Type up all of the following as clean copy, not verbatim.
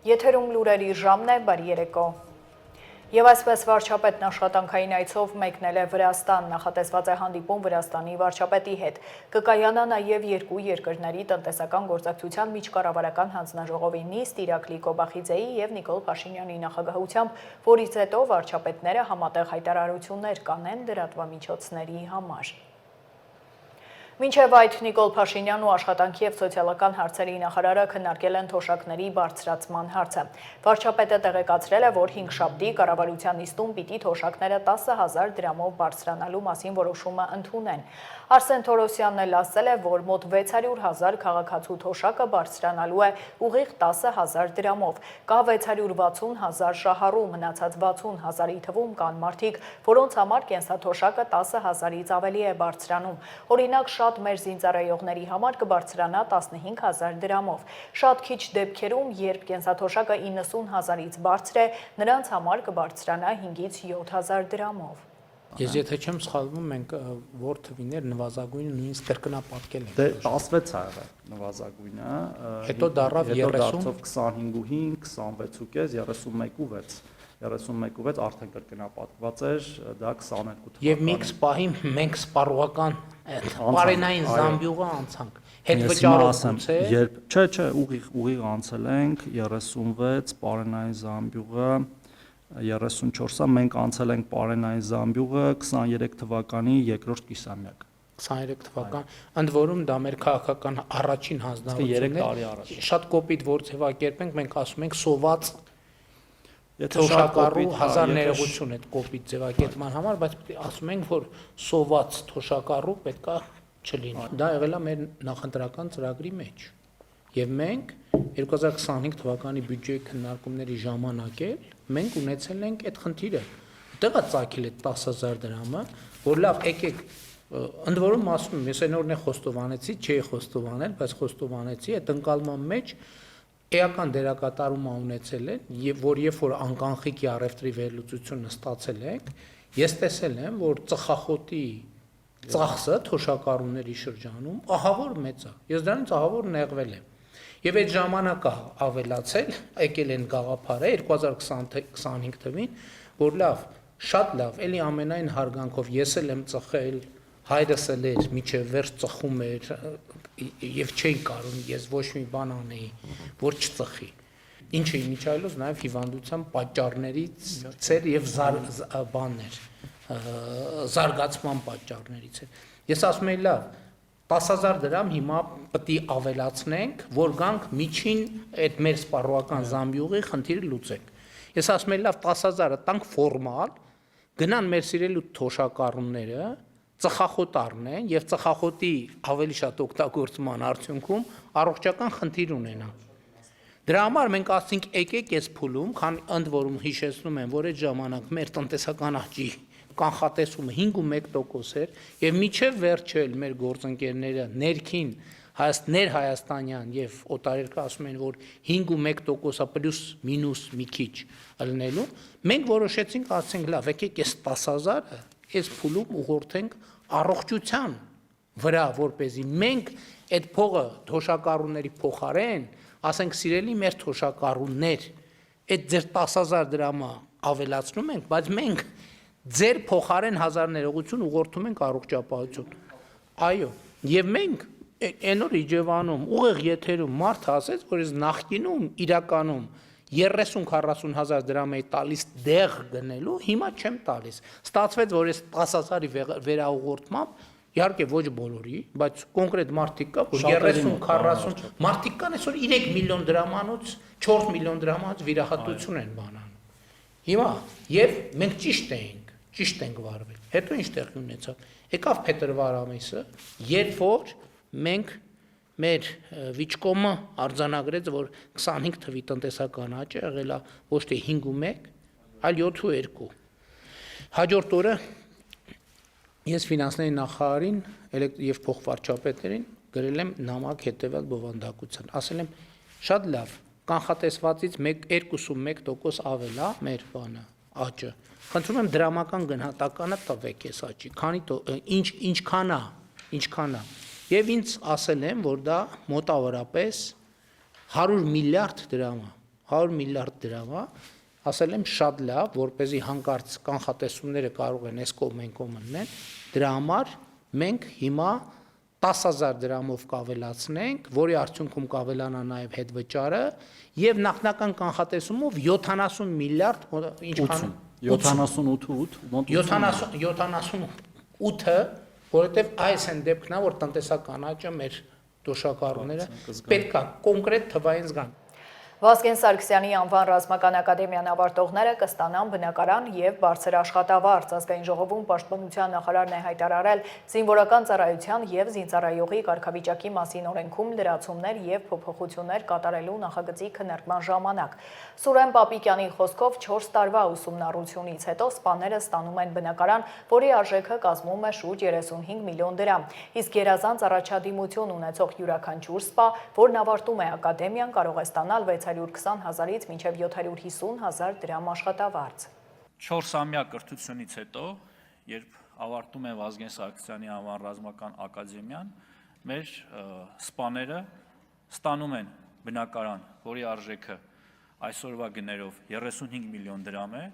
Եթերում լուրերի ժամն է, բարի երեկո։ Եվ այսպես վարչապետն աշխատանքային այցով մեկնել է Վրաստան, նախատեսված է հանդիպում Վրաստանի վարչապետի հետ։ Կկայանա նաև երկու երկրների տնտեսական գործակցության միջկառավարական հանձնաժողովի նիստ Իրաքլի Կոբախիձեի և Նիկոլ Փաշինյանի նախագահությամբ, որից հետո վարչապետները համատեղ հայտարարություններ կանեն լրատվամիջոցների համար։ Մինչև այդ Նիկոլ Փաշինյանն ու աշխատանքի և սոցիալական հարցերի նախարարը քննարկել են թոշակների բարձրացման հարցը։ Վարչապետը տեղեկացրել է, որ հինգշաբթի կառավարության նիստում պիտի թոշակները 10,000 դրամով բարձրանալու մասին որոշումը ընդունեն։ Արսեն Թորոսյանն էլ ասել է, որ մոտ 600,000 քաղաքացու թոշակը բարձրանալու է ուղիղ 10,000 դրամով։ Կա 660,000 շահառու, մնացած 60,000-ի թվում կան մարդիկ, որոնց համար կենսաթոշակը 10,000-ից ավելի է բարձրանում։ Օրինակ, շատ մեր զինծառայողների համար կբարձրանա 15,000 դրամով։ Շատ քիչ դեպքերում, երբ կենսաթոշակը 90,000-ից բարձր է, նրանց համար կբարձրանա 5-ից 7,000 դրամով։ Ես եթե չեմ սխալվում, մենք որ թվիներ նվազագույնը նույնիսկ կրկնապատկել ենք։ Դե 16 ա եղել նվազագույնը, հետո դառավ 30, դարձավ 25.5, 26.5, 31.6, 31.6 արդեն կրկնապատկված էր, դա 22 Եվ միքս պահի մենք սպառողական պարենային զամբյուղը անցանք։ Հետ վճարոցից է։ Չէ, ուղիղ անցել ենք 36 պարենային զամբյուղը 34-ը մենք անցել ենք պարենային զամբյուղը 23 թվականի երկրորդ կիսամյակ 23 թվական, ընդ որում դա մեր քաղաքական առաջին հանձնարարությունն է։ Շատ կոպիտ որ ձևակերպենք, մենք ասում ենք սոված թոշակառու հազար ներողություն այդ կոպիտ ձևակերպման համար, բայց ասում ենք, որ սոված թոշակառու պետքա չլինի։ Դա եղել է մեր նախընտրական ծրագրի մեջ։ Եվ մենք 2025 թվականի բյուջեի քննարկումների ժամանակ էլ մենք ունեցել ենք այդ խնդիրը։ Այդտեղ է ծագել այդ 10,000 դրամը, որ լավ, եկեք, ընդ որում ասում եմ, ես այն օրն խոստովանեցի, չէի խոստովանել, բայց խոստովանեցի, այդ ընկալման մեջ էական դերակատարում ունեցել են, եւ որ երբ որ անկանխիկի առևտրի վերլուծությունը ստացել ենք, ես տեսել եմ, որ ծխախոտի ծախսը թոշակառուների շրջանում ահավոր մեծ է։ Ես դրանից ահավոր նեղվել եմ։ Եվ այդ ժամանակը ավելացել, եկել են գաղափարը 2025 թվին, որ լավ, շատ լավ, էլի ամենայն հարգանքով ես էլ եմ ծխել, հայրս էլ էր միջև վերջ ծխում էր եւ չէի կարող ես ոչ մի բան անեի, որ չծխի։ Ինչը իմիջայլոց նաև հիվանդության պատճառներից էր եւ բաններ, զարգացման պատճառներից էր։ Ես ասում եմ լավ, 10,000 դրամ հիմա պետք է ավելացնենք, որ գանք միջին այդ մեր սպառողական զամբյուղի խնդիրը լուծենք։ Ես ասում եմ լավ 10,000-ը տանք ֆորմալ, գնան մեր սիրելի թոշակառուները, ծխախոտ առնեն եւ ծխախոտի ավելի շատ օգտագործման արդյունքում առողջական խնդիր ունենան։ Դրա համար մենք ասենք եկեք այս փուլում, քան ընդ որում հիշեցնում եմ, որ այդ ժամանակ մեր տնտեսական աճի կանխատեսումը 5.1% էր եւ միջև վերջը էլ մեր գործընկերները ներքին ներհայաստանյան եւ օտարերկրյա ասում են, որ 5.1%-ը պլյուս մինուս մի քիչ ելնելու, մենք որոշեցինք, ասենք լավ, եկեք այս 10,000-ը այս փուլում ուղղորդենք առողջության վրա, որպեսզի մենք այդ փողը թոշակառուների փոխարեն, ասենք սիրելի մեր թոշակառուներ, այդ ձեր 10,000 դրամը ավելացնում ենք, բայց մենք ձեր փոխարեն հազար ներողություն ուղղորդում ենք առողջապահություն։ Այո, եւ մենք այն օր Իջևանում ուղիղ եթերում մարդ ասեց, որ ես նախկինում իրականում 30-40 հազար դրամ էի տալիս դեղ գնելու, հիմա չեմ տալիս։ Ստացվեց, որ ես 10,000-ի վերաուղղորդմամբ, իհարկե ոչ բոլորի, բայց կոնկրետ մարդիկ կա, որ 30-40 մարդիկ կան, այսօր 3 միլիոն դրամանոց, 4 միլիոն դրամանոց վիրահատություն են բանան։ Հիմա եւ մենք ճիշտ ենք վարվել։ Հետո ինչ տեղի ունեցավ։ Եկավ փետրվար ամիսը, երբ որ մենք մեր վիճկոմը արձանագրեց, որ 25 թվի տնտեսական աճը եղել է ոչ թե 5.1, այլ 7.2։ Հաջորդ օրը ես ֆինանսների նախարարին եւ փոխվարչապետերին գրել եմ նամակ հետեւյալ բովանդակության։ Ասել եմ շատ լավ, կանխատեսվածից 2.1% ավել է մեր բանը աճը։ Խնդրում եմ դրամական գնահատականը տվեք այս աճի, ինչքան է։ Եվ ինձ ասել եմ, որ դա մոտավորապես 100 միլիարդ դրամ է։ 100 միլիարդ դրամ է, ասել եմ շատ լավ, որպեսզի հանկարծ կանխատեսումները կարող են այս կողմ այն կողմ մնան, դրա համար մենք հիմա 10,000 դրամով կավելացնենք, որի արդյունքում կավելանա նաև հետվճարը եւ նախնական կանխատեսումով 70 միլիարդ ինչքան 78-ը, որովհետեւ այս են դեպքն է, որ տնտեսական աճը մեր դոշակառուները պետք է կոնկրետ թվային զգան։ Վազգեն Սարգսյանի անվան ռազմական ակադեմիան ավարտողները կստանան բնակարան եւ բարձր աշխատավարձ։ Ազգային ժողովում պաշտպանության նախարարն է հայտարարել զինվորական ծառայության եւ զինծառայողի կարգավիճակի մասին օրենքում լրացումներ եւ փոփոխություններ կատարելու նախագծի քննարկման ժամանակ։ Սուրեն Պապիկյանի խոսքով 4 տարվա ուսումնառությունից հետո սպաները ստանում են բնակարան, որի արժեքը կազմում է շուրջ 35 միլիոն դրամ։ Իսկ գերազանց առաջադիմություն ունեցող յուրաքանչյուր սպա, որն ավարտում է ակադեմիան, կարող է ստանալ 620,000-ից մինչև 750,000 դրամ աշխատավարձ։ 4-ամյա կրթությունից հետո, երբ ավարտում է Վազգեն Սարգսյանի անվան ռազմական ակադեմիան, մեր սպաները ստանում են բնակարան, որի արժեքը այսօրվա գներով 35 միլիոն դրամ է,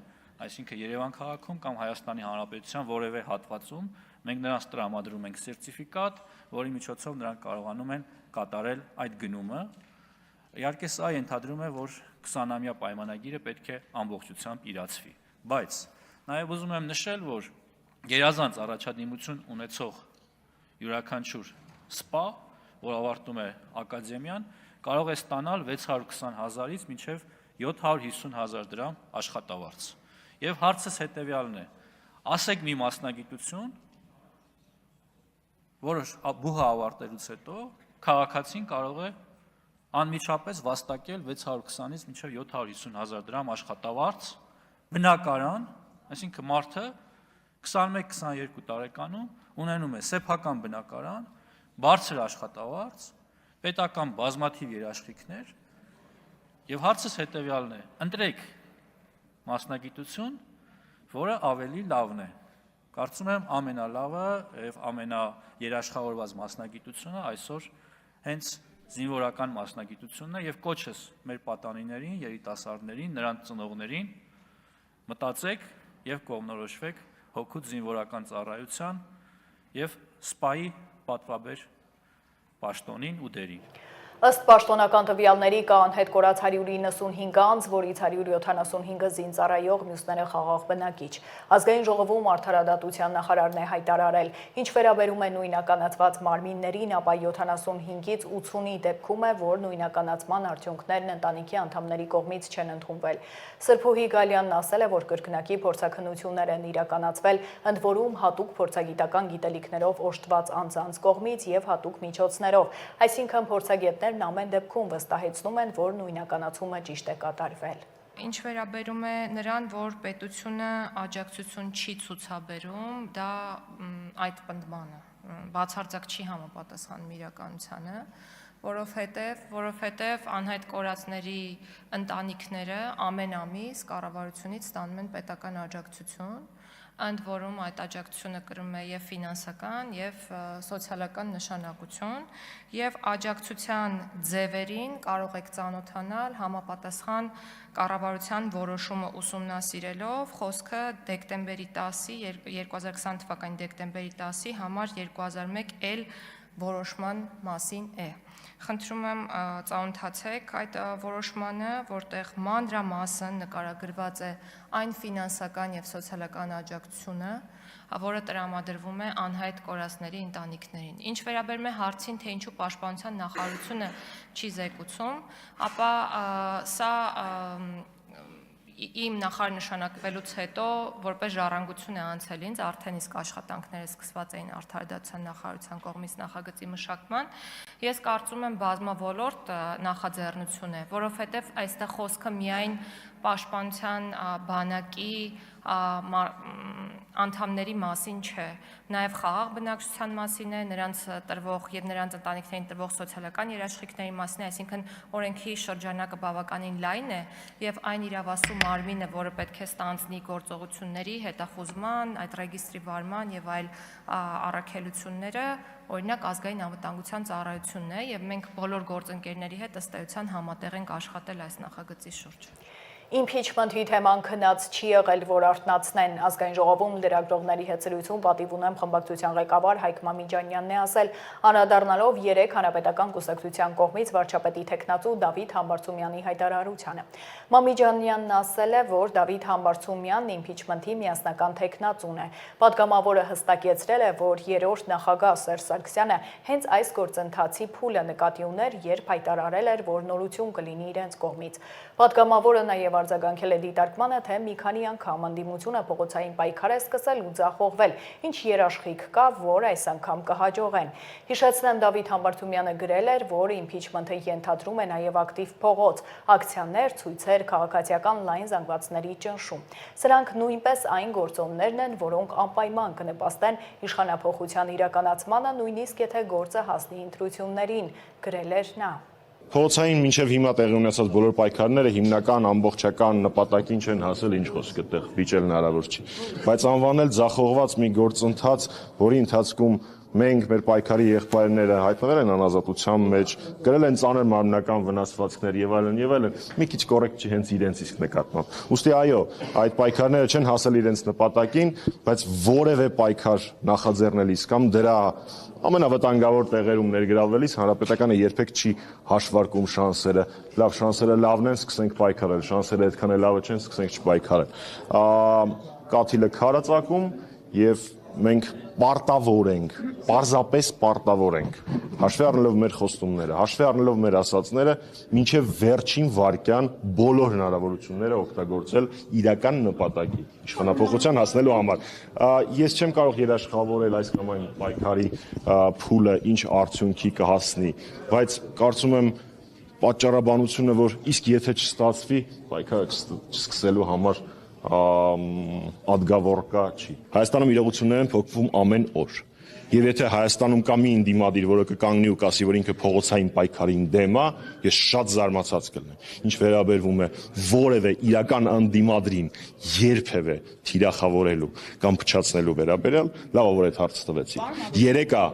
այսինքն Երևան քաղաքում կամ Հայաստանի Հանրապետության որևէ հատվածում մենք նրանց տրամադրում ենք սերտիֆիկատ, որի միջոցով նրանք կարողանում են կատարել այդ գնումը։ Իհարկե սա ենթադրում է, որ 20-ամյա պայմանագիրը պետք է ամբողջությամբ իրացվի, բայց նաև ուզում եմ նշել, որ գերազանց առաջադիմություն ունեցող յուրաքանչյուր սպա, որ ավարտում է ակադեմիան, կարող է ստանալ 620,000-ից մինչև 750,000 դրամ աշխատավարձ։ Եվ հարցս հետևյալն է. ասեք մի մասնագիտություն, որը բուհը ավարտելուց հետո քաղաքացին կարող է անմիջապես վաստակել 620-ից մինչև 750,000 դրամ աշխատավարձ, բնակարան, այսինքն մարդը 21-22 տարեկանում ունենում է սեփական բնակարան, բարձր աշխատավարձ, պետական բազմաթիվ երաշխիքներ, եւ հարցս հետեւյալն է. ընտրեք մասնագիտություն, որը ավելի լավն է։ Կարծում եմ ամենալավը եւ ամենաերաշխավորված մասնագիտությունը այսօր հենց զինվորական մասնագիտությունն է եւ կոչս մեր պատանիներին, երիտասարդներին, նրանց ծնողներին մտածեք եւ կողմնորոշվեք հօգուտ զինվորական ծառայության եւ սպայի պատվաբեր պաշտոնին ու դերին։ Ըստ պաշտոնական տվյալների կա անհետ կորած 195 անձ, որից 175-ը զինծառայող, մյուսները խաղաղ բնակիչ։ Ազգային ժողովում արդարադատության նախարարն է հայտարարել, ինչ վերաբերում է նույնականացված մարմիններին, ապա 75-ից 80-ի դեպքում է, որ նույնականացման արդյունքներն ընտանիքի անդամների կողմից չեն ընդունվել։ Սրփուհի Գալյանն ասել է, որ կրկնակի փորձաքննություններ են իրականացվել, ընդ որում հատուկ փորձագիտական գիտելիքներով օժտված անձանց կողմից եւ հատուկ միջոցներով, այսինքն փորձագետներն ամեն դեպքում վստահեցնում են, որ նույնականացումը ճիշտ է կատարվել։ Ինչ վերաբերում է նրան, որ պետությունը աջակցություն չի ցուցաբերում, դա այդ պնդմանը բացարձակ չի համապատասխանում իրականությանը, որովհետև անհայտ կորածների ընտանիքները ամեն ամիս կառավարությունից ստանում են պետական աջակցություն, ընդ որում այդ աջակցությունը կրում է եւ ֆինանսական, եւ սոցիալական նշանակություն, եւ աջակցության ձևերին կարող եք ծանոթանալ համապատասխան կառավարության որոշումը ուսումնասիրելով, խոսքը դեկտեմբերի 10-ի 2020 թվականի դեկտեմբերի 10-ի համար 2001 L որոշման մասին է։ Խնդրում եմ ծանոթացեք այդ որոշմանը, որտեղ մանրամասն նկարագրված է այն ֆինանսական եւ սոցիալական աջակցությունը, որը տրամադրվում է անհայտ կորածների ընտանիքներին։ Ինչ վերաբերում է հարցին, թե ինչու պաշտպանության նախարարությունը չի զեկուցում, ապա սա իմ նախարար նշանակվելուց հետո որպես ժառանգություն է անցել ինձ, արդեն իսկ աշխատանքները սկսված էին արդարադատության նախարարության կողմից նախագծի մշակման։ Ես կարծում եմ բազմավոլորտ նախաձեռնություն է, որովհետև այստեղ խոսքը միայն պաշտպանության բանակի անդամների մասին չէ, նաև խաղաղ բնակչության մասին է, նրանց տրվող եւ նրանց ընտանիքներին տրվող սոցիալական երաշխիքների մասին է, այսինքն օրենքի շրջանակը բավականին լայն է եւ այն իրավասու մարմինը, որը պետք է ստանձնի գործողությունների հետախուզման, այդ ռեգիստրի վարման եւ այլ առաքելությունները, օրինակ ազգային անվտանգության ծառայությունն է եւ մենք բոլոր գործընկերների հետ ըստ էության համատեղ ենք աշխատել այս նախագծի շուրջ։ Impeachment-ի թեման քնած չի եղել, որ արթնացնեն ազգային ժողովում լրագրողների հետ զրույցում պատիվ ունեմ խմբակցության ղեկավար Հայկ Մամիջանյանն է ասել, անդրադառնալով 3 հանրապետական կուսակցության կողմից վարչապետի թեկնածու Դավիթ Համբարձումյանի հայտարարությանը։ Մամիջանյանն ասել է, որ Դավիթ Համբարձումյանն impeachment-ի միասնական թեկնածուն է։ Պատգամավորը հստակեցրել է, որ երրորդ նախագահ Սերժ Սարգսյանը հենց այս գործընթացի փուլը նկատի ուներ, երբ հայտարարել էր, որ նորություն կլինի իրենց կողմից։ Պատգամավորը նաև արձագանքել է դիտարկմանը, թե մի քանի անգամ ընդդիմությունը փողոցային պայքար է սկսել ու ձախողվել, ինչ երաշխիք կա, որ այս անգամ կհաջողեն։ Հիշեցնեմ, Դավիթ Համբարձումյանը գրել էր, որ impeachment-ը ենթադրում է նաև ակտիվ փողոց, ակցիաներ, ցույցեր, քաղաքացիական լայն զանգվածների ճնշում։ Սրանք նույնպես այն գործոններն են, որոնք անպայման կնպաստեն իշխանափոխության իրականացմանը, նույնիսկ եթե գործը հասնի ընտրություններին, գրել էր նա։ Փողոցային մինչև հիմա տեղի ունեցած բոլոր պայքարները հիմնական ամբողջական նպատակին չեն հասել, ինչ խոսք այդտեղ վիճել հնարավոր չի։ Բայց անվանել ձախողված մի գործընթաց, որի ընթացքում մենք մեր պայքարի եղբայրները հայտնվել են անազատության մեջ, գրել են ծանր մարմնական վնասվածքներ եւ այլն, մի քիչ կոռեկտ չի հենց իրենց իսկ նկատմամբ։ Ուստի այո, այդ պայքարները չեն հասել իրենց նպատակին, բայց որևէ պայքար նախաձեռնելիս կամ դրա ամենավտանգավոր տեղերում ներգրավվելիս հանրապետականը երբեք չի հաշվարկում շանսերը։ Լավ, շանսերը լավն են, սկսենք պայքարել, շանսերը այդքան էլ լավը չեն, սկսենք չպայքարել։ Կաթիլը քարածակում եւ մենք պարտավոր ենք, պարզապես պարտավոր ենք, հաշվի առնելով մեր խոստումները, հաշվի առնելով մեր ասածները, մինչև վերջին վայրկյան բոլոր հնարավորությունները օգտագործել իրական նպատակի, իշխանափոխության հասնելու համար։ Ես չեմ կարող երաշխավորել այս կամ այն պայքարի փուլը ինչ արդյունքի կհասնի, բայց կարծում եմ պատճառաբանությունը, որ իսկ եթե չստացվի, պայքարը չսկսելու համար ադգավորկա չի։ Հայաստանում իրողություններ են փոխվում ամեն օր։ Եվ եթե Հայաստանում կա մի ընդդիմադիր, որը կկանգնի ու կասի, որ ինքը փողոցային պայքարին դեմ է, ես շատ զարմացած կլինեմ։ Ինչ վերաբերվում է որևէ իրական ընդդիմադրին երբևէ թիրախավորելու կամ փչացնելու վերաբերյալ, լավ որ այդ հարցը տվեցի։ Երեկա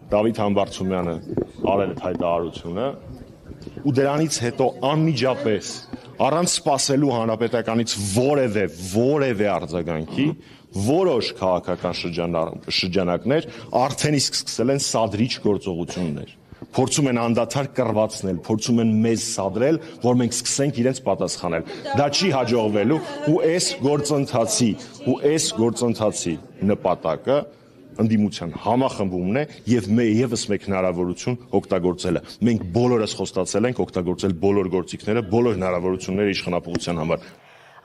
Դավիթ Համբարձումյանը արել այդ հայտարարությունը ու դրանից հետո անմիջապես առանց սպասելու հանրապետականից որևէ արձագանքի որոշ քաղաքական շրջանակներ արդեն իսկ սկսել են սադրիչ գործողություններ։ Փորձում են անդադար կռվածնել, փորձում են մեզ սադրել, որ մենք սկսենք իրենց պատասխանել։ Դա չի հաջողվելու ու այս գործընթացի նպատակը ընդդիմության համախմբումն է եւ եւս մեկ հնարավորություն օգտագործելը։ Մենք բոլորս խոստացել ենք օգտագործել բոլոր գործիքները, բոլոր հնարավորությունները իշխանափոխության համար։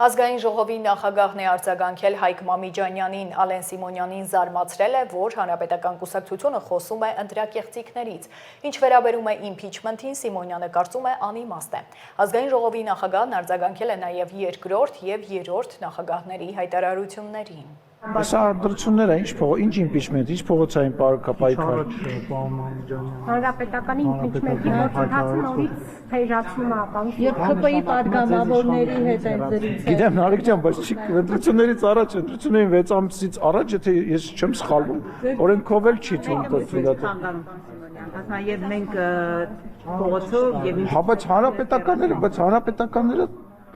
Ազգային ժողովի նախագահն է արձագանքել Հայկ Մամիջանյանին, Ալեն Սիմոնյանին զարմացրել է, որ հանրապետական կուսակցությունը խոսում է ընտրակեղծիքներից։ Ինչ վերաբերում է impeachment-ին, Սիմոնյանը կարծում է անիմաստ է։ Ազգային ժողովի նախագահն արձագանքել է նաև երկրորդ եւ երրորդ նախագահների հայտարարություններին։ Սա անդրությունները ինչ impeachment, ինչ փողոցային պայքար։ Հանրապետականի impeachment-ի գործընթացը նորից թեժացնում է ապահովում։ Երբ ԿՊ-ի падգամավորների հետ են զրուցել։ Գիտեմ, Նարեկ ջան, բայց ընտրություններից առաջ, ընտրություններին 6 ամսից առաջ, եթե ես չեմ սխալվում, օրենքով էլ չի թույլ Եվ մենք փողոցով եւ Հա, բայց հանրապետականները,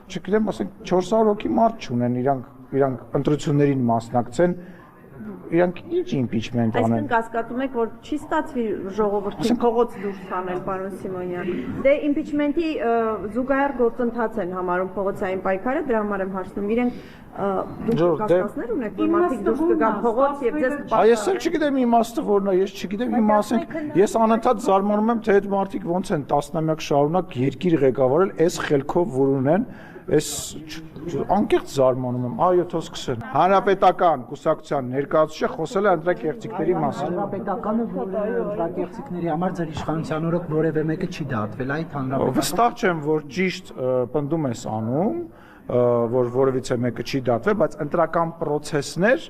չգիտեմ, ասենք 400 հոգի մարդ չունեն, իրանք ընտրություններին մասնակցեն, իրանք ինչ impeachment անեն։ Այսինքն կասկածում եք, որ չի ստացվի ժողովրդին փողոց դուրս տանել, պարոն Սիմոնյան։ Դե impeachment-ի զուգահեռ գործընթաց են համարում փողոցային պայքարը, դրա համար եմ հարցնում։ Իրենք դուք կասկածներ ունեք, որ մարդիկ դուրս կգան փողոց եւ ձեզ կպաշտպանեն։ Ես էլ չգիտեմ իմաստը որն է, ես չգիտեմ, հիմա ասենք, ես անընդհատ զարմանում եմ, թե այդ մարդիկ ոնց են տասնամյակ շարունակ երկիր ղեկավարել, այս խելքով որ ունեն, այս անկեղծ զարմանում եմ, այո, թող սկսեն։ Հանրապետական կուսակցության ներկայացուցիչը խոսել է ընտրակեղծիքների մասին։ Հանրապետականը որևէ ընտրակեղծիքների համար ձեր իշխանության օրոք որևէ մեկը չի դատվել, այդ հանրապետական։ Վստահ չեմ, որ ճիշտ պնդում ես անում, որ որևիցե մեկը չի դատվել, բայց ընտրական process-ներ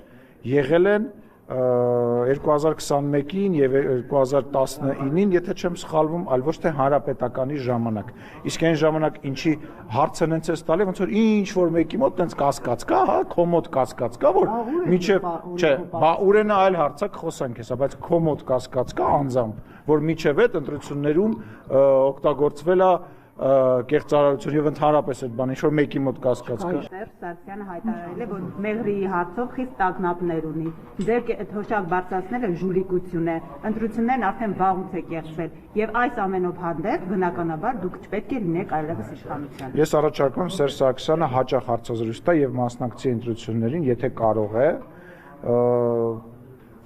եղել են 2021-ին եւ 2019-ին, եթե չեմ սխալվում, այլ ոչ թե հանրապետականի ժամանակ։ Իսկ այն ժամանակ ինչի հարցը նենց է տալի, ոնց որ ինչ որ մեկի մոտ տենց կասկած կա, հա, քո մոտ կասկած կա, որ միջև, չէ, բա ուրենա այլ հարցակ խոսանք հեսա, բայց քո մոտ կասկած կա անձամբ, որ միջև այդ ընտրություններում օգտագործվել է կեղծարարություն եւ ընդհանրապես այդ բանը, ինչ որ մեկի մոտ կասկած կա։ Սերժ Սարգսյանը հայտարարել է, որ Մեղրիի հարցով խիստ տագնապներ ունի։ Ձեր թոշակ բարձրացնելը ժուլիկություն է։ Ընտրություններն արդեն վաղուց է կեղծվել եւ այս ամենով հանդերձ բնականաբար դուք չպետք է լինեք այլևս իշխանության։ Ես առաջարկում եմ Սերժ Սարգսյանը հաճախ հարցազրույց տա եւ մասնակցի ընտրություններին, եթե կարող է։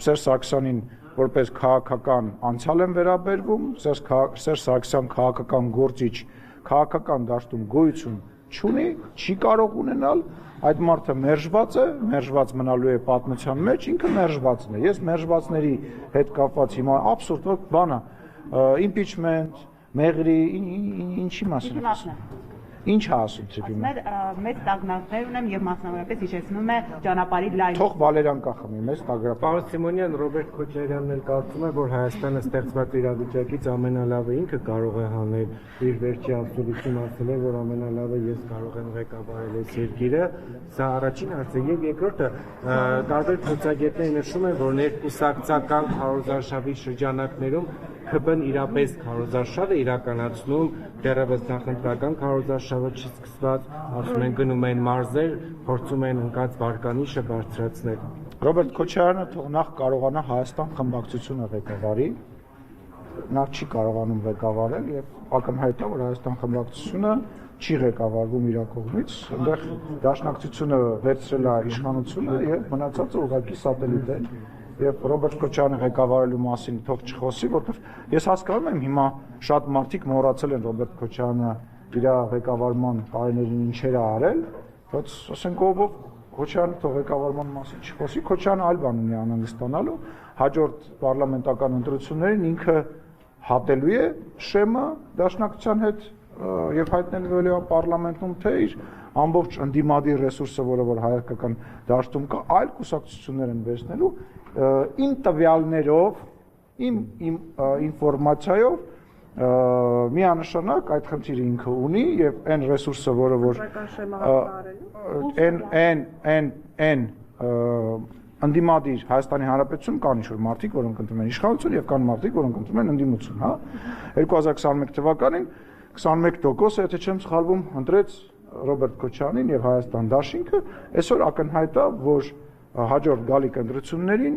Սերժ Սարգսյանին որպես քաղաքական անցյալ եմ վերաբերվում, Սերժ Սարգսյան քաղաքական գործիչ քաղաքական դաշտում գոյություն չունի, չի կարող ունենալ, այդ մարդը մերժված մնալու է պատմության մեջ, ինքը մերժվածն է։ Ես մերժվածների հետ կապված հիմա абսուրդ բան է, impeachment, Մեղրի, ինչի մասին է։ Ինչ է ասում ցիպի։ Մեծ տագնապներ ունեմ եւ մասնավորապես հիշեցնում է ճանապարհի լայն։ Թող Վալերյան կախմի, մեծ տագնապ։ Պարոն Սիմոնյան, Ռոբերտ Քոչարյանն էլ կարծում է, որ Հայաստանը ստեղծված իրավիճակից ամենալավը ինքը կարող է հանել, իր վերջի absolution ասել է, որ ամենալավը ես կարող եմ ղեկավարել այս երկիրը։ Սա առաջին հարցը եւ երկրորդը տարբեր փորձագետներ նշում են, որ ներկուսակցական քարոզարշավի շրջանակներում ԿՊ-ն իրապես քարոզարշավ է իրականացնում, դեռևս նախընտրական քարոզարշավը չի սկսված, ասում են գնում են մարզեր, փորձում են ընկած վարկանիշը բարձրացնել։ Ռոբերտ Քոչարյանը թող նախ կարողանա Հայաստան խմբակցությունը ղեկավարի, նա չի կարողանում ղեկավարել եւ ակնհայտ է, որ Հայաստան խմբակցությունը չի ղեկավարվում իր կողմից, այնտեղ դաշնակցությունը վերցրել է իշխանությունը եւ մնացածը ուղղակի սատելիտ է։ Եվ Ռոբերտ Քոչարյանը ղեկավարելու մասին թող չխոսի, որովհետև ես հասկանում եմ հիմա շատ մարդիկ մոռացել են Ռոբերտ Քոչարյանը իր ղեկավարման տարիներին ինչեր է արել, բայց ասենք ով Քոչարյանը թող ղեկավարման մասին չխոսի, Քոչարյանը այլ բան ունի անհանգստանալու, հաջորդ պարլամենտական ընտրություններին ինքը հատելու է շեմը դաշնակցության հետ եւ հայտնելու է պարլամենտում թե իր ամբողջ ընդդիմադիր ռեսուրսը, որը որ հայկական դաշտում կա, այլ կուսակցություններ են վերցնելու իմ տվյալներով, իմ ինֆորմացիայով միանշանակ այդ խնդիրը ինքը ունի եւ այն ռեսուրսը, որը որ այն ընդդիմադիր Հայաստանի Հանրապետություն կան ինչ-որ մարդիկ, որոնք ընտրում են իշխանություն եւ կան մարդիկ, որոնք ընտրում են ընդդիմություն, հա 2021 թվականին 21%, եթե չեմ սխալվում, ընտրեց Ռոբերտ Քոչարյանին եւ Հայաստան Դաշինքը, այսօր ակնհայտ է, որ հաջորդ գալիք ընտրություններին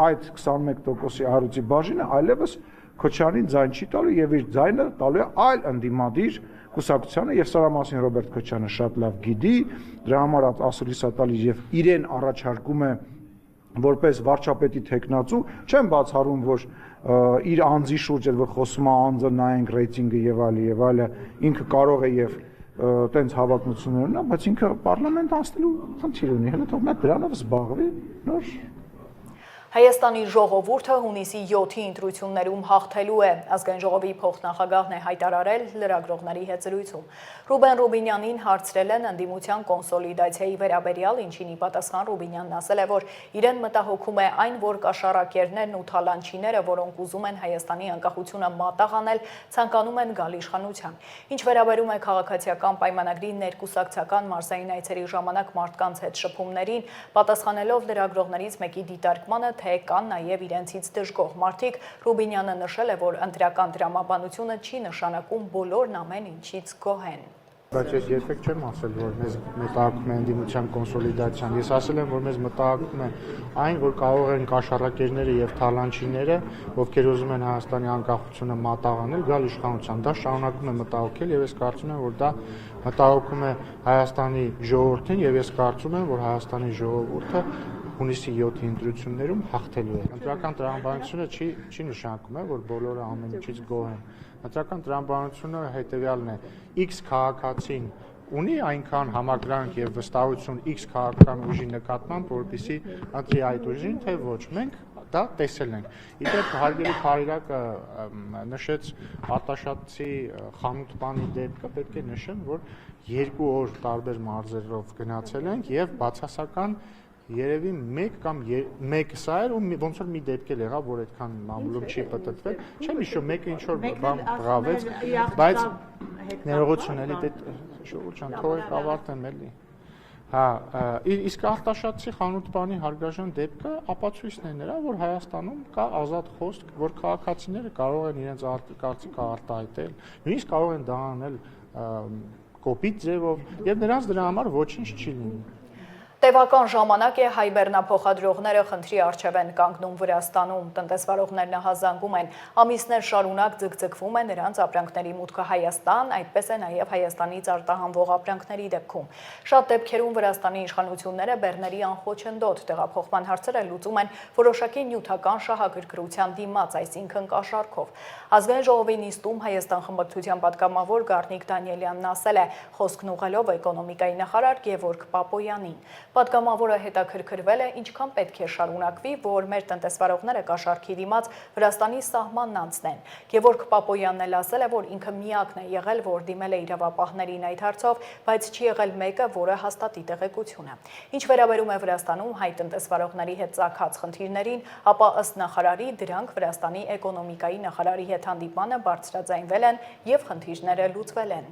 այդ 21%-ի առույցի բաժինը այլևս Քոչարյանին ձայն չի տալու եւ իր ձայնը տալու է այլ ընդդիմադիր կուսակցությանը եւ սրա մասին Ռոբերտ Քոչարյանը շատ լավ գիտի, դրա համար ասուլիս է տալիս եւ իրեն առաջարկում է որպես վարչապետի տեխնացու, չեմ բացառում, որ իր անձի շուրջ էլ որ խոսում է անձը նայենք ռեյտինգը եւ այլը, ինքը կարող է եւ տենց հավակնություններ ունենա, բայց ինքը պարլամենտ անցնելու խնդիր ունի, հենց թող մեկ դրանով զբաղվի, նոր Հայաստանի ժողովուրդը հունիսի 7-ի ընտրություններում հաղթելու է, ազգային ժողովի փոխնախագահն է հայտարարել լրագրողների հետ զրույցում։ Ռուբեն Ռուբինյանին հարցրել են ընդդիմության կոնսոլիդացիայի վերաբերյալ, ինչին ի պատասխան Ռուբինյանն ասել է, որ իրեն մտահոգում է այն, որ կաշառակերներն ու թալանչիները, որոնք ուզում են Հայաստանի անկախությունը մատաղանել, ցանկանում են գալ իշխանության։ Ինչ վերաբերում է քաղաքացիական պայմանագրի ներկուսակցական մարզային այցերի ժամանակ մարդկանց հետ շփումներին, պատասխանելով լրագրողներից մեկի դիտարկմանը, թե կան նաև իրենցից դժգոհ մարդիկ, Ռուբինյանը նշել է, որ ընտրական դրամաբանությունը չի նշանակում բոլորն ամեն ինչից գոհ են։ Բայց ես երբեք չեմ ասել, որ մեզ մտահոգում է ընդդիմության կոնսոլիդացիան։ Ես ասել եմ, որ մեզ մտահոգում է այն, որ կարող են կաշառակերները եւ թալանչիները, ովքեր ուզում են Հայաստանի անկախությունը մատաղանել, գալ իշխանության։ Դա շարունակում է մտահոգել եւ ես կարծում եմ, որ դա մտահոգում է Հայաստանի ժողովրդին եւ ես կարծում եմ, որ Հայաստանի ժողովուրդը հունիսի 7-ի ընտրություններում հաղթելու է։ Ընտրական տրամաբանությունը չի նշանակում, որ բոլորը ամեն ինչից գոհ են։ Ընտրական տրամաբանությունը հետեւյալն է. X քաղաքացին ունի այնքան համակրանք եւ վստահություն X քաղաքական ուժի նկատմամբ, որպեսզի ընտրի այդ ուժին, թե ոչ։ Մենք դա տեսել ենք։ Իդեպ հարգելի Քարիրակը նշեց Արտաշատցի խանութ-բանի դեպքը, պետք է նշեմ, որ 2 օր տարբեր մարզերով գնացել ենք եւ բացասական երևի 1 կամ 1 սա էր ու ոնց որ մի դեպք էլ եղավ, որ այդքան մամուլում չի պատտվել։ Չեմ հիշում, մեկը ինչ որ բան բղավեց, բայց ներողություն էլի դե շուտ ջան, թողեք ավարտեմ էլի։ Հա, իսկ Արտաշատցի խանութ-բանի հարգարժան դեպքը ապացույցն է նրա, որ Հայաստանում կա ազատ խոսք, որ քաղաքացիները կարող են իրենց կարծիքը արտահայտել, նույնիսկ կարող են դա անել կոպիտ ձևով, եւ նրանց դրա համար ոչինչ չի լինի։ Տևական ժամանակ է հայ բեռնափոխադրողները խնդրի առջև են կանգնում Վրաստանում, տնտեսվարողներն ահազանգում են, ամիսներ շարունակ ձգձգվում է նրանց ապրանքների մուտքը Հայաստան, այդպես է նաև Հայաստանից արտահանվող ապրանքների դեպքում։ Շատ դեպքերում Վրաստանի իշխանությունները բեռների անխոչնդոտ տեղափոխման հարցերը լուծում են որոշակի նյութական շահագրգռության դիմաց, այսինքն կաշառքով։ Ազգային ժողովի նիստում Հայաստան խմբակցության պատգամավոր Գառնիկ Դանիելյանն ասել է, խոսքն ուղղելով էկոնոմիկայի նախարար Գևորգ Պապոյանին։ Պատգամավորը հետաքրքրվել է, ինչքան պետք է շարունակվի, որ մեր տնտեսվարողները կաշառքի դիմաց Վրաստանի սահմանն անցնեն։ Գևորգ Պապոյանն էլ ասել է, որ ինքը միակն է եղել, որ դիմել է իրավապահներին այդ հարցով, բայց չի եղել մեկը, որը հաստատի տեղեկությունը։ Ինչ վերաբերում է Վրաստանում հայ տնտեսվարողների հետ ծագած խնդիրներին, ապա ըստ նախարարի դրանք Վրաստանի էկոնոմիկայի նախարարի հետ հանդիպմանը բարձրաձայնվել են եւ խնդիրները լուծվել են։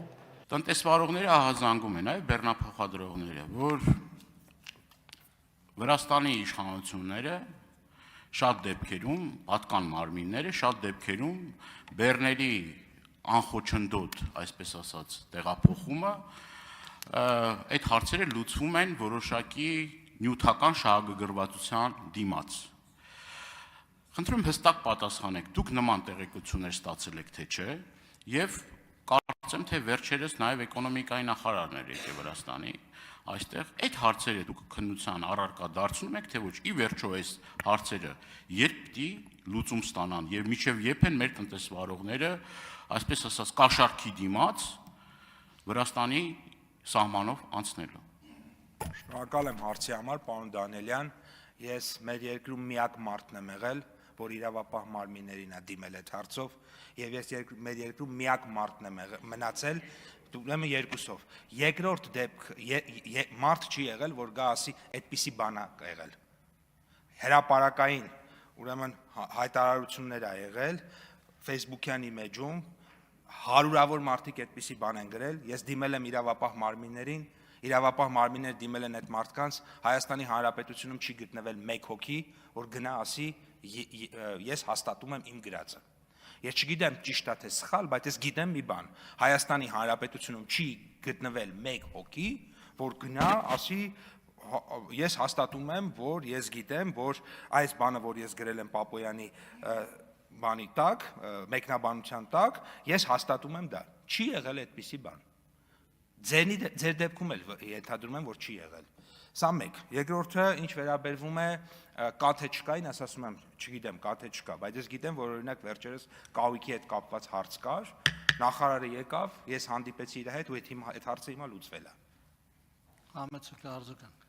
Տնտեսվարողները ահազանգում են, այ բեռնափոխադրողները, որ Վրաստանի իշխանությունները շատ դեպքերում, պատկան մարմինները շատ դեպքերում բեռների անխոչնդոտ, այսպես ասած, տեղափոխումը, այդ հարցերը լուծվում են որոշակի նյութական շահագրգռվածության դիմաց։ Խնդրում հստակ պատասխանեք, դուք նման տեղեկություններ ստացել եք թե չէ, եւ կարծեմ թե վերջերս նաեւ էկոնոմիկայի նախարարն էր եկել Վրաստանի այստեղ այդ հարցերը դուք քննության առարկա դարձնում եք թե ոչ ի վերջո այս հարցերը երբ պիտի լուծում ստանան եւ միջև երբ են մեր տնտեսվարողները այսպես ասած կաշառքի դիմաց Վրաստանի սահմանով անցնելու։ Շնորհակալ եմ հարցի համար, պարոն Դանիելյան, ես մեր երկրում միակ մարդն եմ եղել, որ իրավապահ մարմիններին է դիմել այդ հարցով եւ ես մեր երկրում միակ մարդն եմ մնացել ուրեմն երկուսով։ Երկրորդ դեպք մարդ չի եղել, որ գա ասի այդպիսի բան է եղել։ Հրապարակային ուրեմն հայտարարություններ ա եղել Facebook-յան իմեջում հարյուրավոր մարդիկ այդպիսի բան են գրել։ Ես դիմել եմ իրավապահ մարմիններին, իրավապահ մարմինները դիմել են այդ մարդկանց, Հայաստանի Հանրապետությունում չի գտնվել մեկ հոգի, որ գնա ասի ես հաստատում եմ իմ գրածը։ Ես չգիտեմ ճիշտ է թե սխալ, բայց ես գիտեմ մի բան։ Հայաստանի Հանրապետությունում չի գտնվել մեկ հոգի, որ գնա ասի ես հաստատում եմ, որ ես գիտեմ, որ այս բանը, որ ես գրել եմ Պապոյանի բանի տակ, մեկնաբանության տակ, ես հաստատում եմ դա։ Չի եղել այդպիսի բան։ Ձեր դեպքում էլ ենթադրում եմ, որ չի եղել։ Սա մեկ։ Երկրորդը, ինչ վերաբերվում է կա թե չկային, ես ասում եմ, չգիտեմ, կա թե չկա, բայց ես գիտեմ, որ օրինակ վերջերս կահույքի հետ կապված հարց կար, նախարարը եկավ, ես հանդիպեցի իր հետ ու այդ հարցը հիմա լուծվել է։ Համեցեք արձագանք։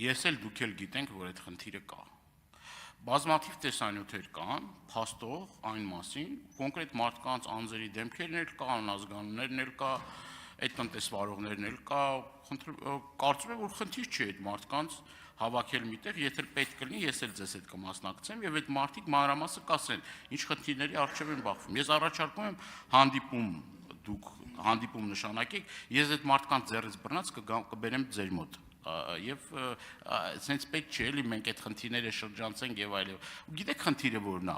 Ես էլ դուք էլ գիտենք, որ այդ խնդիրը կա։ Բազմաթիվ տեսանյութեր կան, փաստող այն մասին, կոնկրետ մարդկանց անձերի դեմքերն էլ կա, անազգանուններն էլ կա, այդ տնտեսվարողներն էլ կա, կարծում եմ, որ խնդիր չի այդ մարդկանց հավաքել միտեղ, եթե պետք կլինի, ես էլ ձեզ հետ կմասնակցեմ եւ այդ մարդիկ մանրամասը կասեն, ինչ խնդիրների առջև են բախվում։ Ես առաջարկում եմ հանդիպում, դուք հանդիպում նշանակեք, ես այդ մարդկանց ձեռից բռնած կբերեմ ձեր մոտ։ Եվ սենց պետք չէ էլի մենք այդ խնդիրները շրջանցենք եւ այլն։ Գիտեք խնդիրը որն է։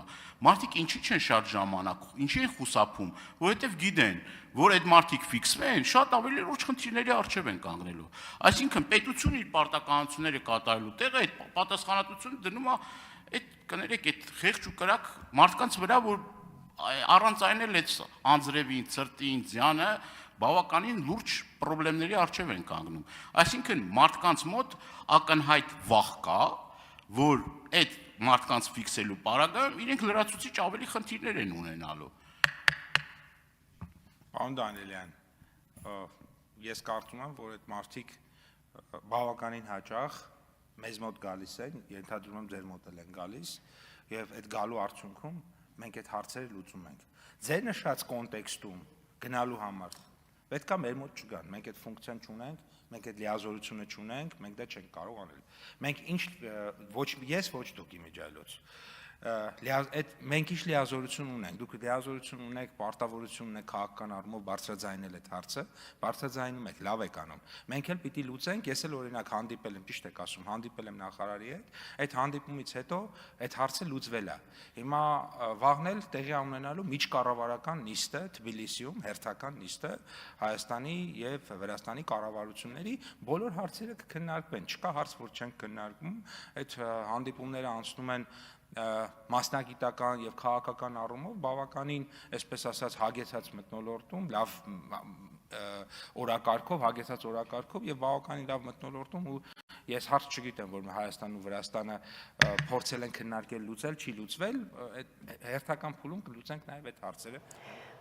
Մարդիկ ինչի չեն շատ ժամանակ, ինչի են խուսափում, որովհետեւ գիտեն, որ այդ մարդիկ ֆիքսվեն, շատ ավելի լուրջ խնդիրների առջև են կանգնելու։ Այսինքն պետությունը իր պարտականությունները կատարելու տեղը այդ պատասխանատվությունը դնում է այդ կներեք այդ խեղճ ու կրակ մարդկանց վրա, որ առանց այն էլ այդ անձրևին, ցրտին, ձյանը բավականին լուրջ խնդիրների առջև են կանգնում։ Այսինքն մարդկանց մոտ ակնհայտ վախ կա, որ այդ մարդկանց ֆիքսելու պարագայում իրենք լրացուցիչ ավելի խնդիրներ են ունենալու։ Պարոն Դանիելյան, ես կարծում եմ, որ այդ մարդիկ բավականին հաճախ մեզ մոտ գալիս են, ենթադրում եմ ձեր մոտ են գալիս, եւ այդ գալու արդյունքում մենք այդ հարցերը լուծում ենք։ Ձեր նշած կոնտեքստում գնալու համար պետքա մեր մոտ չգան, մենք այդ ֆունկցիան չունենք, մենք այդ լիազորությունը չունենք, մենք դա չենք կարող անել։ Մենք ինչ ոչ ես, ոչ դուք իմիջայլոց մենք ինչ լիազորություն ունենք, դուք լիազորություն ունեք, պարտավորություն ունեք քաղաքական առումով բարձրաձայնել այդ հարցը, բարձրաձայնում եք, լավ եք անում։ Մենք էլ պիտի լուծենք, ես էլ օրինակ հանդիպել եմ, ճիշտ եք ասում, հանդիպել եմ նախարարի հետ, այդ հանդիպումից հետո այդ հարցը լուծվել է։ Հիմա վաղն էլ տեղի ունենալու միջկառավարական նիստը Թբիլիսիում, հերթական նիստը Հայաստանի եւ Վրաստանի կառավարությունների բոլոր հարցերը կքննարկվեն, չկա հարց, որ չեն քննարկվում, այդ հանդիպումները անցնում են մասնագիտական եւ քաղաքական առումով բավականին, այսպես ասած, հագեցած մթնոլորտում, լավ օրակարգով, հագեցած օրակարգով եւ բավականին լավ մթնոլորտում ու ես հարց չգիտեմ, որ Հայաստանն ու Վրաստանը փորձել են քննարկել, լուծել, չի լուծվել, այդ հերթական փուլում կլուծենք նաեւ այդ հարցերը։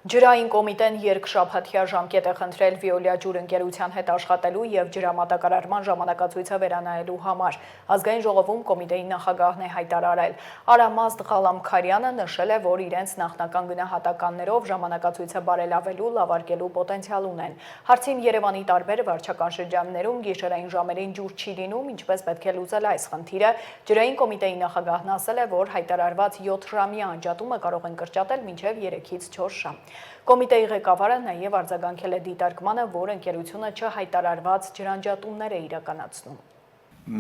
Ջրային կոմիտեն երկշաբաթյա ժամկետ է խնդրել Վիոլիա ջուր ընկերության հետ աշխատելու եւ ջրամատակարարման ժամանակացույցը վերանայելու համար։ Ազգային ժողովում կոմիտեի նախագահն է հայտարարել։ Արամազդ Ղալամքարյանը նշել է, որ իրենց նախնական գնահատականներով ժամանակացույցը բարելավելու, լավարկելու պոտենցիալ ունեն։ Հարցին Երևանի տարբեր վարչական շրջաններում գիշերային ժամերին ջուր չի լինում, ինչպես պետք է լուծել այս խնդիրը, ջրային կոմիտեի նախագահն ասել է, որ հայտարարված 7 ժամյա անջատումը կարող են կրճատել մինչև 3-ից 4 ժամ։ Կոմիտեի ղեկավարը նաև արձագանքել է դիտարկմանը, որ ընկերությունը չհայտարարված ջրանջատումներ է իրականացնում։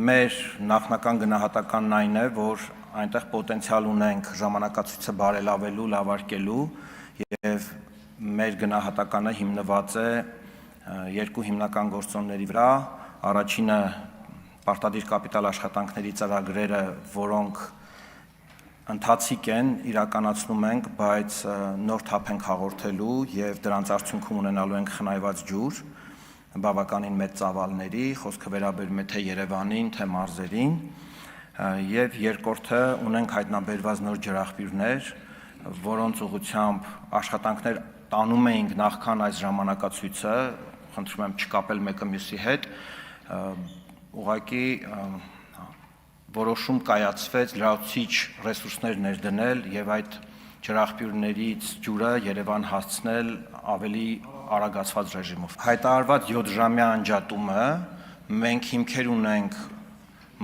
Մեր նախնական գնահատականն այն է, որ այնտեղ պոտենցիալ ունենք ժամանակացույցը բարելավելու, լավարկելու եւ մեր գնահատականը հիմնված է երկու հիմնական գործոնների վրա։ Առաջինը պարտադիր կապիտալ աշխատանքների ծրագրերը, որոնք ընթացիկ են, իրականացնում ենք, բայց նոր թափ ենք հաղորդելու եւ դրանց արդյունքում ունենալու ենք խնայված ջուր, բավականին մեծ ծավալների, խոսքը վերաբերում է թե Երևանին, թե մարզերին, եւ երկրորդը ունենք հայտնաբերված նոր ջրաղբյուրներ, որոնց ուղղությամբ աշխատանքներ տանում էինք նախքան այս ժամանակացույցը, խնդրում եմ չկապել մեկը մյուսի հետ, ուղղակի որոշում կայացվեց լրացուցիչ ռեսուրսներ ներդնել եւ այդ ջրաղբյուրներից ջուրը Երևան հասցնել ավելի արագացված ռեժիմով։ Հայտարարված 7 ժամյա անջատումը մենք հիմքեր ունենք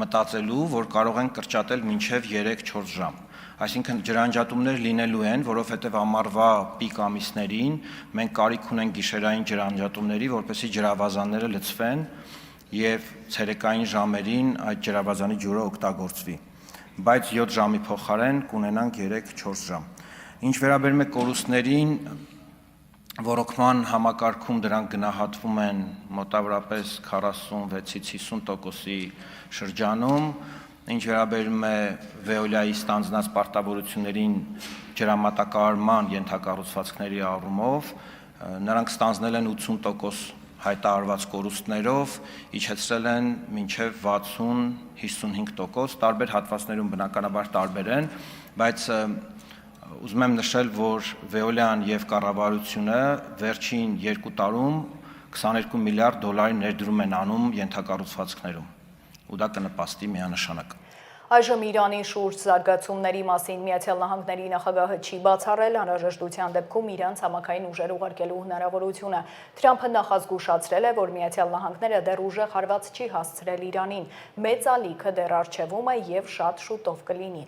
մտածելու, որ կարող են կրճատել մինչև 3-4 ժամ։ Այսինքն ջրանջատումներ լինելու են, որովհետև ամառվա պիկ ամիսներին մենք կարիք ունենք գիշերային ջրանջատումների, որպեսզի ջրավազանները լցվեն եւ ցերեկային ժամերին այդ ջրավազանի ջուրը օգտագործվի, բայց 7 ժամի փոխարեն կունենանք 3-4 ժամ։ Ինչ վերաբերում է կորուստներին, ռոռոկման համակարգում դրանք գնահատվում են մոտավորապես 46-ից 50%-ի շրջանում, ինչ վերաբերում է Վեոլիայի ստանձնած պարտավորություններին ջրամատակարարման ենթակառուցվածքների առումով, նրանք ստանձնել են 80% հայտարարված կորուստներով, իջեցրել են մինչև 60-55%, տարբեր հատվածներում բնականաբար տարբեր են, բայց ուզում եմ նշել, որ Վեոլիան եւ կառավարությունը վերջին 2 տարում 22 միլիարդ դոլարի ներդրում են անում ենթակառուցվածքներում, ու դա կնպաստի միանշանակ։ Այժմ Իրանի շուրջ զարգացումների մասին Միացյալ Նահանգների նախագահը չի բացառել անհրաժեշտության դեպքում Իրան ցամաքային ուժեր ուղարկելու հնարավորությունը։ Թրամփը նախազգուշացրել է, որ Միացյալ Նահանգները դեռ ուժեղ հարված չի հասցրել Իրանին։ Մեծ ալիքը դեռ առջևում է եւ շատ շուտով կլինի։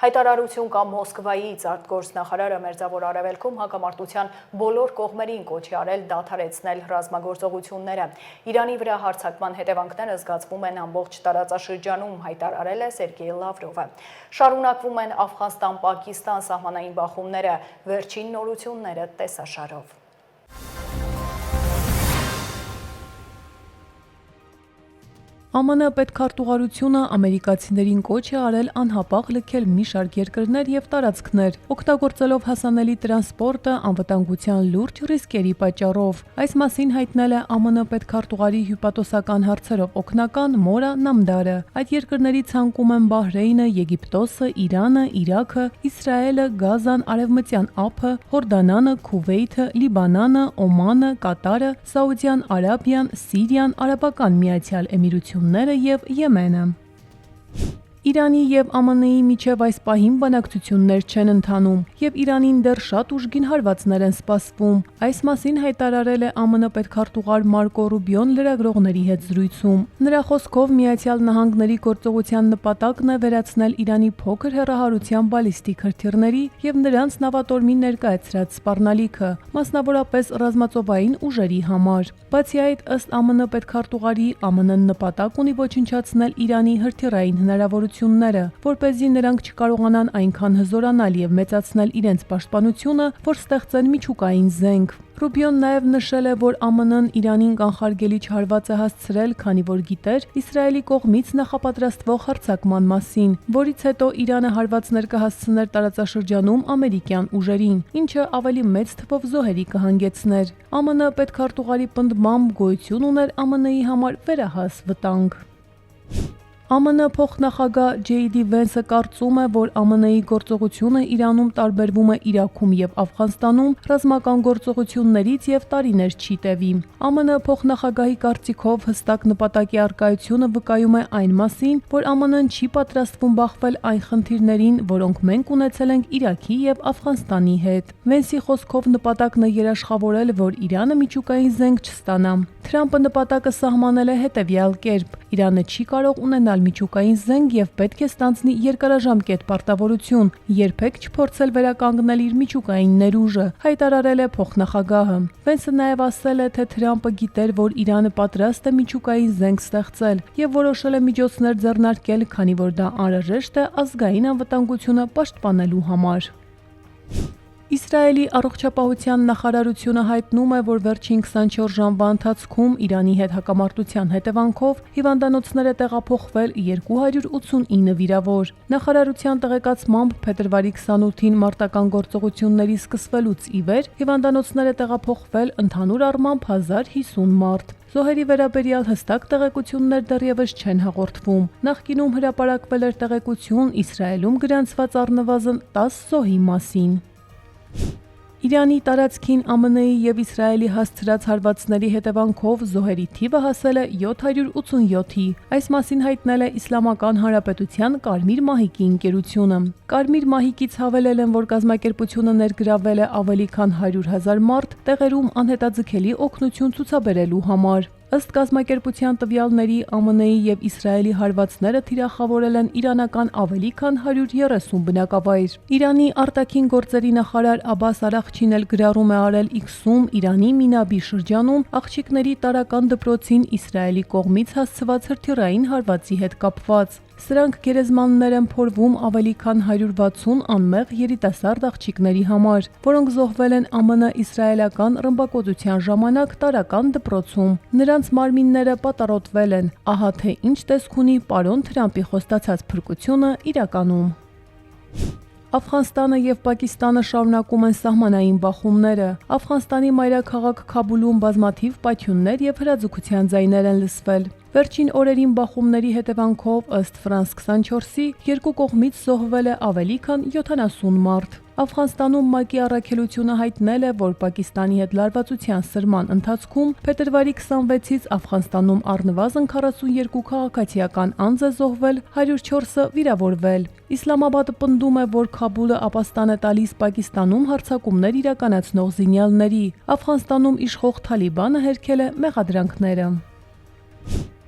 Հայտարարություն կամ Մոսկվայից արտգործնախարարը Մերձավոր Արևելքում հակամարտության բոլոր կողմերին կոչ է արել դադարեցնել ռազմագործողությունները։ Իրանի վրա հարձակման հետևանքները զգացվում են ամբողջ տարածաշրջանում, հայտարարել է Սերգեյ Լավրովը։ Շարունակվում են Աֆղանստան-Պակիստան սահմանային բախումները, վերջին նորությունները տեսաշարով։ ԱՄՆ պետքարտուղարությունը ամերիկացիներին կոչ է արել անհապաղ լքել մի շարք երկրներ եւ տարածքներ, օգտագործելով հասանելի տրանսպորտը անվտանգության լուրջ ռիսկերի պատճառով։ Այս մասին հայտնել է ԱՄՆ պետքարտուղարի հյուպատոսական հարցերով օգնական Մորա Նամդարը։ Այդ երկրների ցանկում են Բահրեյնը, Եգիպտոսը, Իրանը, Իրաքը, Իսրայելը, Գազան, Արևմտյան ափը, Հորդանանը, Քուվեյթը, Լիբանանը, Օմանը, Կատարը, Սաուդյան Արաբիան, Սիրիան, Արաբական Միացյալ Էմիրությունները եւ Եմենը։ Իրանի եւ ԱՄՆ-ի միջև այս պահին բանակցություններ չեն ընթանում եւ Իրանին դեռ շատ ուժգին հարվածներ են սպասվում։ Այս մասին հայտարարել է ԱՄՆ պետքարտուղար Մարկո Ռուբիոն լրագրողների հետ զրույցում։ Նրա խոսքով Միացյալ Նահանգների գործողության նպատակն է վերացնել Իրանի փոքր հեռահարության բալիստիկ հրթիռների եւ նրանց նավատորմի ներկայացրած սպառնալիքը, մասնավորապես ռազմածովային ուժերի համար։ Բացի այդ, ըստ ԱՄՆ պետքարտուղարի, ԱՄՆ-ն նպատակ ունի ոչնչացնել Իրանի հրթիռային հնարավորությունները, որպեսզի նրանք չկարողանան այնքան հզորանալ եւ մեծացնել իրենց պաշտպանությունը, որ ստեղծեն միջուկային զենք։ Ռուբիոն նաև նշել է, որ ԱՄՆ-ն Իրանին կանխարգելիչ հարված է հասցրել, քանի որ գիտեր Իսրայելի կողմից նախապատրաստվող հարձակման մասին, որից հետո Իրանը հարվածներ կհասցներ տարածաշրջանում ամերիկյան ուժերին, ինչը ավելի մեծ թվով զոհերի կհանգեցներ։ ԱՄՆ պետքարտուղարի պնդմամբ գոյություն ուներ ԱՄՆ-ի համար վերահաս վտանգ։ ԱՄՆ փոխնախագահ Ջեյ Վենսը կարծում է, որ ԱՄՆ-ի գործողությունը Իրանում տարբերվում է Իրաքում եւ Աֆղանստանում ռազմական գործողություններից եւ տարիներ չի տևի։ ԱՄՆ փոխնախագահի կարծիքով հստակ նպատակի առկայությունը վկայում է այն մասին, որ ԱՄՆ-ն չի պատրաստվում բախվել այն խնդիրներին, որոնք մենք ունեցել ենք Իրաքի եւ Աֆղանստանի հետ։ Վենսի խոսքով նպատակն է երաշխավորել, որ Իրանը միջուկային զենք չստանա։ Թրամփը նպատակը սահմանել է հետևյալ կերպ. Իրանը չի կարող ունենալ միջուկային զենք եւ պետք է ստանձնի երկարաժամկետ պարտավորություն, երբեք չփորձել վերականգնել իր միջուկային ներուժը, հայտարարել է փոխնախագահը։ Վենսը նաեւ ասել է, թե Թրամփը գիտեր, որ Իրանը պատրաստ է միջուկային զենք ստեղծել եւ որոշել է միջոցներ ձեռնարկել, քանի որ դա անհրաժեշտ է ազգային անվտանգությունը պաշտպանելու համար։ Իսրայելի առողջապահության նախարարությունը հայտնում է, որ վերջին 24 ժամվա ընթացքում Իրանի հետ հակամարտության հետևանքով հիվանդանոցներ է տեղափոխվել 289 վիրավոր։ Նախարարության տեղեկացմամբ փետրվարի 28-ին մարտական գործողությունների սկսվելուց ի վեր հիվանդանոցներ է տեղափոխվել ընդհանուր առմամբ 1050 մարդ։ Զոհերի վերաբերյալ հստակ տեղեկություններ դեռևս չեն հաղորդվում։ Նախկինում հրապարակվել էր տեղեկություն Իսրայելում գրանցված առնվազն 10 զոհի մասին։ Իրանի տարածքին ԱՄՆ-ի եւ Իսրայելի հասցրած հարվածների հետևանքով զոհերի թիվը հասել է 787-ի։ Այս մասին հայտնել է Իսլամական Հանրապետության Կարմիր մահիկի ընկերությունը։ Կարմիր մահիկից հավելել են, որ կազմակերպությունը ներգրավել է ավելի քան 100,000 մարդ տեղերում անհետաձգելի օգնություն ցուցաբերելու համար։ Ըստ կազմակերպության տվյալների ԱՄՆ-ի եւ Իսրայելի հարվածները թիրախավորել են իրանական ավելի քան 130 բնակավայր։ Իրանի արտաքին գործերի նախարար Աբբաս Արաղչին էլ գրառում է արել X-ում Իրանի Մինաբի շրջանում աղջիկների տարրական դպրոցին Իսրայելի կողմից հասցված հրթիռային հարվածի հետ կապված։ Սրանք գերեզմաններ են փորվում ավելի քան 160 անմեղ երիտասարդ աղջիկների համար, որոնք զոհվել են ԱՄՆ-իսրայելական ռմբակոծության ժամանակ տարրական դպրոցում։ Նրանց մարմինները պատառոտվել են, ահա թե ինչ տեսք ունի պարոն Թրամփի խոստացած փրկությունը իրականում։ Աֆղանստանը եւ Պակիստանը շարունակում են սահմանային բախումները։ Աֆղանստանի մայրաքաղաք Քաբուլում բազմաթիվ պայթյուններ եւ հրաձգության ձայներ են լսվել։ Վերջին օրերին բախումների հետևանքով ըստ France 24-ի երկու կողմից զոհվել է ավելի քան 70 մարդ։ Աֆղանստանում ՄԱԿ-ի առաքելությունը հայտնել է, որ Պակիստանի հետ լարվածության սրման ընթացքում փետրվարի 26-ից Աֆղանստանում առնվազն 42 քաղաքացիական անձ է զոհվել, 104-ը վիրավորվել։ Իսլամաբադը պնդում է, որ Քաբուլը ապաստան է տալիս Պակիստանում հարձակումներ իրականացնող զինյալների։ Աֆղանստանում իշխող Թալիբանը հերքել է մեղադրանքները։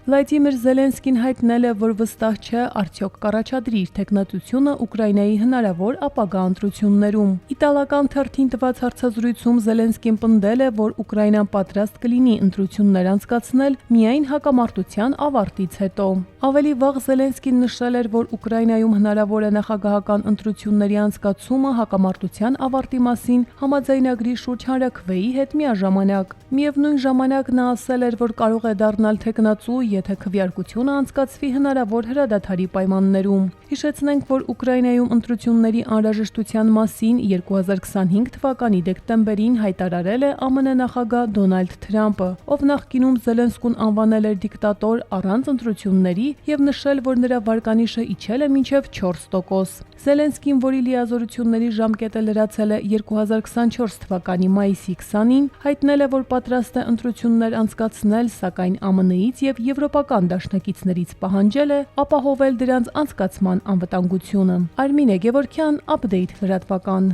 Վլադիմիր Զելենսկին հայտնել է, որ վստահ չէ արդյոք կառաջադրի իր թեկնածությունը Ուկրաինայի հնարավոր ապագա ընտրություններում։ Իտալական թերթին տված հարցազրույցում Զելենսկին պնդել է, որ Ուկրաինան պատրաստ կլինի ընտրություններ անցկացնել միայն հակամարտության ավարտից հետո։ Ավելի վաղ Զելենսկին նշել էր, որ Ուկրաինայում հնարավոր է նախագահական ընտրությունների անցկացումը հակամարտության ավարտի մասին համաձայնագրի շուրջ հանրաքվեի հետ միաժամանակ։ Միևնույն ժամանակ նա ասել էր, որ կարող է դառնալ թեկնածու, եթե քվեարկությունը անցկացվի հնարավոր հրադադարի պայմաններում։ Հիշեցնենք, որ Ուկրաինայում ընտրությունների անհրաժեշտության մասին 2025 թվականի դեկտեմբերին հայտարարել է ԱՄՆ նախագահ Դոնալդ Թրամփը, ով նախկինում Զելենսկուն անվանել էր դիկտատոր առանց ընտրությունների եւ նշել, որ նրա վարկանիշը իջել է մինչեւ 4%։ Զելենսկին, որի լիազորությունների ժամկետը լրացել է 2024 թվականի մայիսի 20-ին, հայտնել է, որ պատրաստ է ընտրություններ անցկացնել, սակայն ԱՄՆ-ից եւ եվրոպական դաշնակիցներից պահանջել է ապահովել դրանց անցկացման անվտանգությունը։ Արմինե Գևորգյան, Update լրատվական։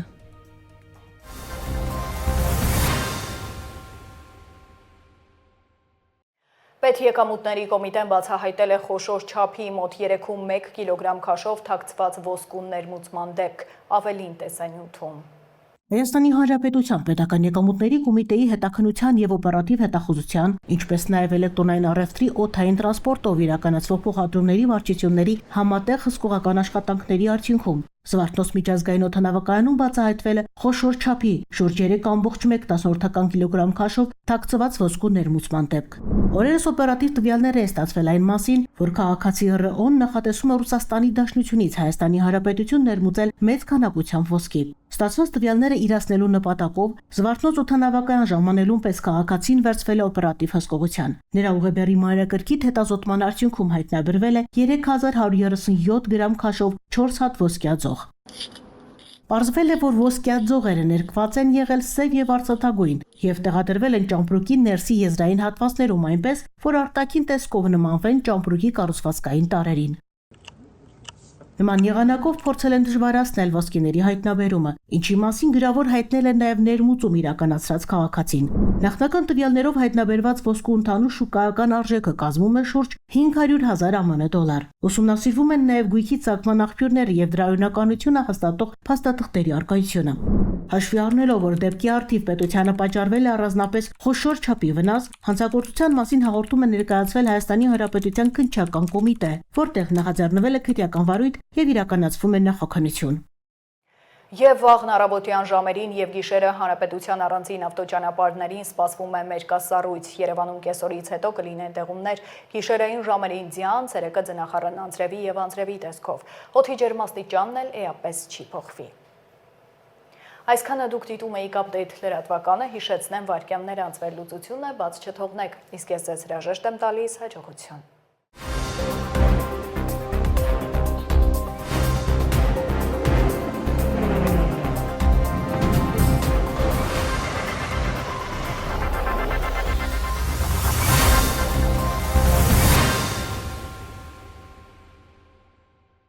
Պետեկամուտների կոմիտեն բացահայտել է խոշոր չափի մոտ 3.1 կիլոգրամ քաշով թաքցված ոսկու ներմուծման դեպք, ավելին տեսանյութում։ Հայաստանի Հանրապետության պետական եկամուտների կոմիտեի հետաքննության եւ օպերատիվ հետախուզության, ինչպես նաեւ էլեկտրոնային առևտրի օդային տրանսպորտով իրականացվող փոխադրումների վարչությունների համատեղ հսկողական աշխատանքների արդյունքում Զվարթնոց միջազգային օդանավակայանում բացահայտվել է խոշոր չափի շուրջ 3.1 կիլոգրամ քաշով թաքցված ոսկու ներմուծման դեպք։ Օրերս օպերատիվ տվյալներ են ստացվել այն մասին, որ քաղաքացի ՌՕ-ն նախատեսում է Ռուսաստանի Դաշնությունից Հայաստանի Հանրապետություն ներմուծել մեծ քանակությամբ ոսկի։ Ստացված տվյալները իրացնելու նպատակով Զվարթնոց օդանավակայան ժամանելուն պես քաղաքացին վերցվել է օպերատիվ հսկողության։ Նրա ուղեբեռի մանրակրկիտ հետազոտման արդյունքում հայտնաբերվել է 3137 գրամ քաշով 4 հատ ոսկյաձող։ Պարզվել է, որ ոսկյաձողերը ներկված են եղել սև եւ արծաթագույն եւ տեղադրվել են ճամպրուկի ներսի եզրային հատվածներում այնպես, որ արտաքին տեսքով նմանվեն ճամպրուկի կառուցվածքային տարրերին։ Նման եղանակով փորձել են դժվարացնել ոսկիների հայտնաբերումը, ինչի մասին գրավոր հայտնել են նաև ներմուծում իրականացրած քաղաքացին։ Նախնական տվյալներով հայտնաբերված ոսկու ընդհանուր շուկայական արժեքը կազմում է շուրջ 500,000 ԱՄՆ դոլար։ Ուսումնասիրվում են նաև գույքի ծագման աղբյուրները եւ դրա օրինականությունը հաստատող փաստաթղթերի առկայությունը։ Հաշվի առնելով, որ դեպքի առթիվ պետությանը պատճառվել է առանձնապես խոշոր չափի վնաս, հանցագործության մասին հաղորդում է ներկայացվել Հայաստանի Հանրապետության քննչական կոմիտե, որտեղ նախաձեռնվել է քրեական վարույթ եւ իրականացվում է նախաքննություն։ Եվ վաղն առավոտյան ժամերին եւ գիշերը հանրապետության առանձին ավտոճանապարհներին սպասվում է մերկասառույց։ Երևանում կեսօրից հետո կլինեն տեղումներ գիշերային ժամերին ձյան, ցերեկը ձնախառն անձրևի եւ անձրևի տեսքով։ Օդի ջերմաստիճանն էլ էապես չի փոխվի։ Այսքանը դուք դիտում եք Update լրատվականը, հիշեցնեմ վայրկյաններ անց վերլուծությունը բաց չթողնեք, իսկ ես ձեզ հրաժեշտ եմ տալիս, հաջողություն։